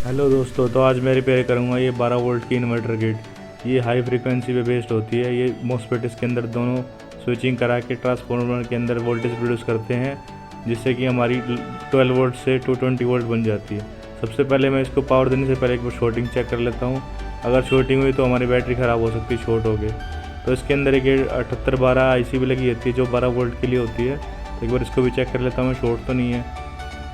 Hello दोस्तों, तो आज मैं रिपेयर करूँगा ये 12 वोल्ट की इन्वर्टर किट। ये हाई फ्रीक्वेंसी पे बेस्ड होती है। ये मॉसफेट इसके अंदर दोनों स्विचिंग करा के ट्रांसफार्मर के अंदर वोल्टेज प्रोड्यूस करते हैं, जिससे कि हमारी 12 वोल्ट से 220 वोल्ट बन जाती है। सबसे पहले मैं इसको पावर देने से पहले एक बार शॉर्टिंग चेक कर लेता हूँ। अगर शॉर्टिंग हुई तो हमारी बैटरी ख़राब हो सकती है, शॉर्ट हो गई। तो इसके अंदर एक 7812 IC भी लगी होती है जो 12 वोल्ट के लिए होती है। तो एक बार इसको भी चेक कर लेता हूँ मैं, शॉर्ट तो नहीं है।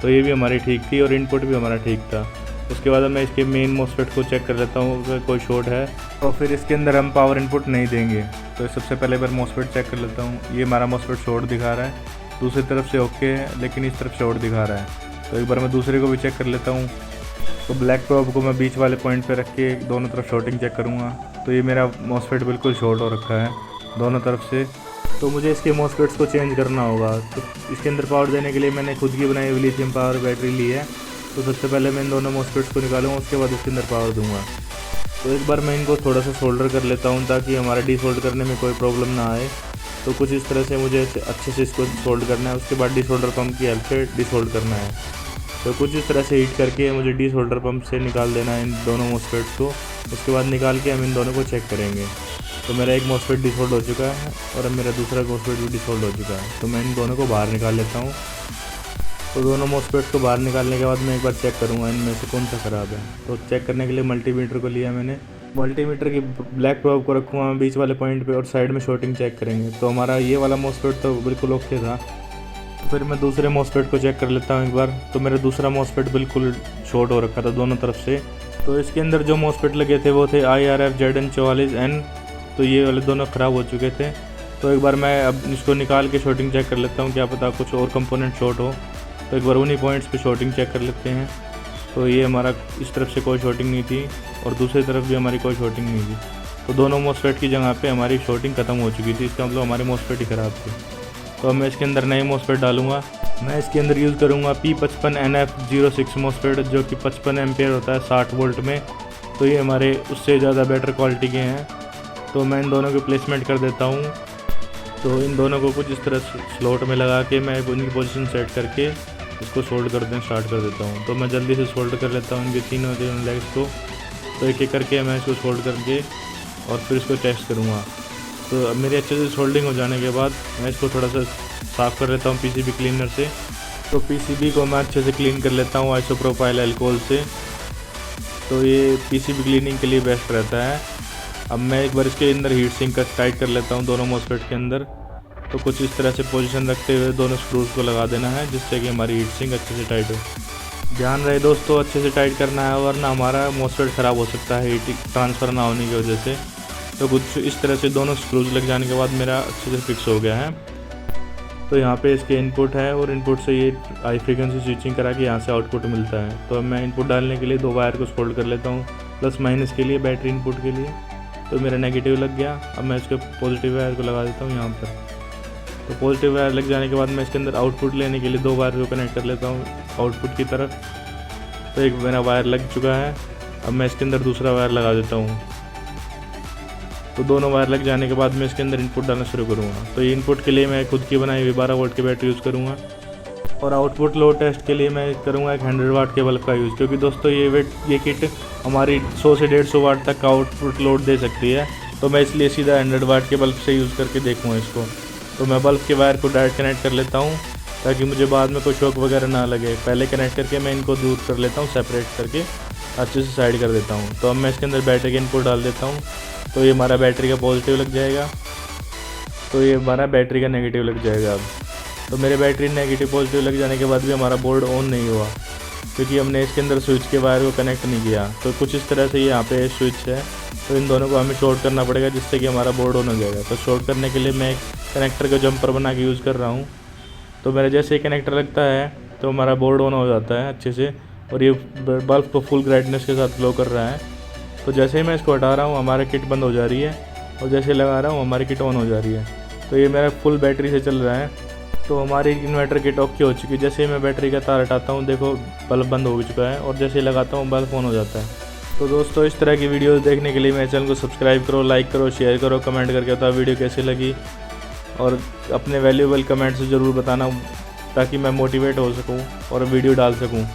तो ये भी हमारी ठीक थी और इनपुट भी हमारा ठीक था। उसके बाद मैं इसके मेन मॉसफेट को चेक कर लेता हूँ अगर कोई शॉर्ट है तो फिर इसके अंदर हम पावर इनपुट नहीं देंगे। तो सबसे पहले बार मॉसफेट चेक कर लेता हूँ। ये हमारा मॉसफेट शॉर्ट दिखा रहा है, दूसरी तरफ से ओके है, लेकिन इस तरफ शॉर्ट दिखा रहा है। तो एक बार मैं दूसरे को भी चेक कर लेता हूँ। तो ब्लैक प्रोब को मैं बीच वाले पॉइंट पे रख के दोनों तरफ शॉर्टिंग चेक करूँगा। तो ये मेरा मॉसफेट बिल्कुल शॉर्ट हो रखा है दोनों तरफ से। तो मुझे इसके मॉसफेट्स को चेंज करना होगा। तो इसके अंदर पावर देने के लिए मैंने खुद की बनाई हुई लिथियम पावर बैटरी ली है। तो सबसे पहले मैं इन दोनों मॉसफेट्स को निकालूंगा, उसके बाद इसके अंदर पावर दूंगा। तो एक बार मैं इनको थोड़ा सा सोल्डर कर लेता हूँ ताकि हमारा डीसोल्ड करने में कोई प्रॉब्लम ना आए। तो कुछ इस तरह से मुझे अच्छे से इसको सोल्ड करना है। उसके बाद डीसोल्डर पंप की हेल्प से डीसोल्ड करना है। तो कुछ इस तरह से हीट करके मुझे डीसोल्डर पंप से निकाल देना है इन दोनों मॉसफेट्स को। उसके बाद निकाल के हम इन दोनों को चेक करेंगे। तो मेरा एक मॉसफेट डिसोल्ड हो चुका है और अब मेरा दूसरा मॉसफेट भी डिसोल्ड हो चुका है। तो मैं इन दोनों को बाहर निकाल लेता हूँ। तो दोनों मॉसफेट्स को बाहर निकालने के बाद मैं एक बार चेक करूँगा इनमें से कौन सा ख़राब है। तो चेक करने के लिए मल्टीमीटर को लिया मैंने। मल्टीमीटर की ब्लैक प्रोब को रखूँगा मैं बीच वाले पॉइंट पे और साइड में शॉर्टिंग चेक करेंगे। तो हमारा ये वाला मॉसफेट तो बिल्कुल ओके था। तो फिर मैं दूसरे मॉसफेट को चेक कर लेता हूँ एक बार। तो मेरा दूसरा मॉसफेट बिल्कुल शॉर्ट हो रखा था दोनों तरफ से। तो इसके अंदर जो मॉसफेट लगे थे वो थे IRF ZN44N। तो ये वाले दोनों ख़राब हो चुके थे। तो एक बार मैं अब इसको निकाल के शॉर्टिंग चेक कर लेता हूँ, क्या पता कुछ और कंपोनेंट शॉर्ट हो। तो एक बार उन्हीं पॉइंट्स पे शॉर्टिंग चेक कर लेते हैं। तो ये हमारा इस तरफ से कोई शॉर्टिंग नहीं थी और दूसरी तरफ भी हमारी कोई शॉर्टिं नहीं थी। तो दोनों मॉसफेट की जगह पे हमारी शॉर्टिंग ख़त्म हो चुकी थी। इसका मतलब हमारे मॉसफेट ही ख़राब थे। तो अब मैं इसके अंदर नए मॉसफेट डालूँगा। मैं इसके अंदर यूज़ करूँगा P55NF06 मॉसफेट, जो कि 55 एम्पेयर होता है 60 वोल्ट में। तो ये हमारे उससे ज़्यादा बेटर क्वालिटी के हैं। तो मैं इन दोनों की प्लेसमेंट कर देता हूँ। तो इन दोनों को कुछ इस तरह स्लॉट में लगा के मैं उनकी पोजीशन सेट करके इसको सोल्ड कर दें स्टार्ट कर देता हूँ। तो मैं जल्दी से सोल्ड कर लेता हूँ इनके तीनों लेग्स को। तो एक एक करके मैं इसको सोल्ड करके और फिर इसको टेस्ट करूँगा। तो अब मेरी अच्छे से सोल्डिंग हो जाने के बाद मैं इसको थोड़ा सा साफ़ कर लेता हूँ PCB क्लीनर से। तो PCB को मैं अच्छे से क्लीन कर लेता हूँ आइसोप्रोपाइल अल्कोहल से। तो ये PCB क्लीनिंग के लिए बेस्ट रहता है। अब मैं एक बार इसके अंदर हीट सिंक का टाइट कर लेता हूँ दोनों मॉसफेट के अंदर। तो कुछ इस तरह से पोजीशन रखते हुए दोनों स्क्रूज को लगा देना है, जिससे कि हमारी हीट सिंक अच्छे से टाइट हो। ध्यान रहे दोस्तों, अच्छे से टाइट करना है वरना हमारा मॉसफेट ख़राब हो सकता है हीट ट्रांसफ़र ना होने की वजह से। तो कुछ इस तरह से दोनों स्क्रूज लग जाने के बाद मेरा अच्छे से फिक्स हो गया है। तो यहाँ पे इसके इनपुट है और इनपुट से ये हाई फ्रीक्वेंसी स्विचिंग करा के यहाँ से आउटपुट मिलता है। तो अब मैं इनपुट डालने के लिए 2 वायर को फोल्ड कर लेता हूँ, प्लस माइनस के लिए बैटरी इनपुट के लिए। तो मेरा नेगेटिव लग गया। अब मैं इसके पॉजिटिव वायर को लगा देता हूँ यहाँ पर। तो पॉजिटिव वायर लग जाने के बाद मैं इसके अंदर आउटपुट लेने के लिए 2 वायर को कनेक्ट कर लेता हूँ आउटपुट की तरफ। तो एक मेरा वायर लग चुका है। अब मैं इसके अंदर दूसरा वायर लगा देता हूँ। तो दोनों वायर लग जाने के बाद मैं इसके अंदर इनपुट डालना शुरू करूँगा। तो ये इनपुट के लिए मैं खुद की बनाई हुई 12 वोल्ट की बैटरी यूज़ करूँगा। और आउटपुट लोड टेस्ट के लिए मैं करूँगा एक 100 वाट के बल्ब का यूज़, क्योंकि दोस्तों ये किट हमारी 100 से 150 वाट तक का आउटपुट लोड दे सकती है। तो मैं इसलिए सीधा 100 वाट के बल्ब से यूज़ करके देखूँगा इसको। तो मैं बल्ब के वायर को डायरेक्ट कनेक्ट कर लेता हूँ ताकि मुझे बाद में कोई शॉक वगैरह ना लगे। पहले कनेक्ट करके मैं इनको दूर कर लेता हूँ, सेपरेट करके अच्छे से साइड कर देता हूँ। तो अब मैं इसके अंदर बैटरी का इनपुट डाल देता हूँ। तो ये हमारा बैटरी का पॉजिटिव लग जाएगा, तो ये हमारा बैटरी का नेगेटिव लग जाएगा। अब तो मेरे बैटरी नेगेटिव पॉजिटिव लग जाने के बाद भी हमारा बोर्ड ऑन नहीं हुआ, क्योंकि हमने इसके अंदर स्विच के वायर को कनेक्ट नहीं किया। तो कुछ इस तरह से यहाँ पे स्विच है, तो इन दोनों को हमें शॉर्ट करना पड़ेगा, जिससे कि हमारा बोर्ड ऑन हो जाएगा। तो शॉर्ट करने के लिए मैं एक कनेक्टर का जंपर बना के यूज़ कर रहा हूँ। तो मेरा जैसे ही कनेक्टर लगता है तो हमारा बोर्ड ऑन हो जाता है अच्छे से, और ये बल्ब को फुल ब्राइटनेस के साथ ग्लो कर रहा है। तो जैसे ही मैं इसको हटा रहा हूँ हमारा किट बंद हो जा रही है, और जैसे लगा रहा हूँ हमारी किट ऑन हो जा रही है। तो ये मेरा फुल बैटरी से चल रहा है। तो हमारी इन्वर्टर किट ओके हो चुकी है। जैसे ही मैं बैटरी का तार हटाता हूँ देखो बल्ब बंद हो चुका है, और जैसे ही लगाता हूँ बल्ब ऑन हो जाता है। तो दोस्तों, इस तरह की वीडियोस देखने के लिए मेरे चैनल को सब्सक्राइब करो, लाइक करो, शेयर करो, कमेंट करके बताओ वीडियो कैसी लगी, और अपने वैल्यूएबल कमेंट्स ज़रूर बताना ताकि मैं मोटिवेट हो सकूँ और वीडियो डाल सकूँ।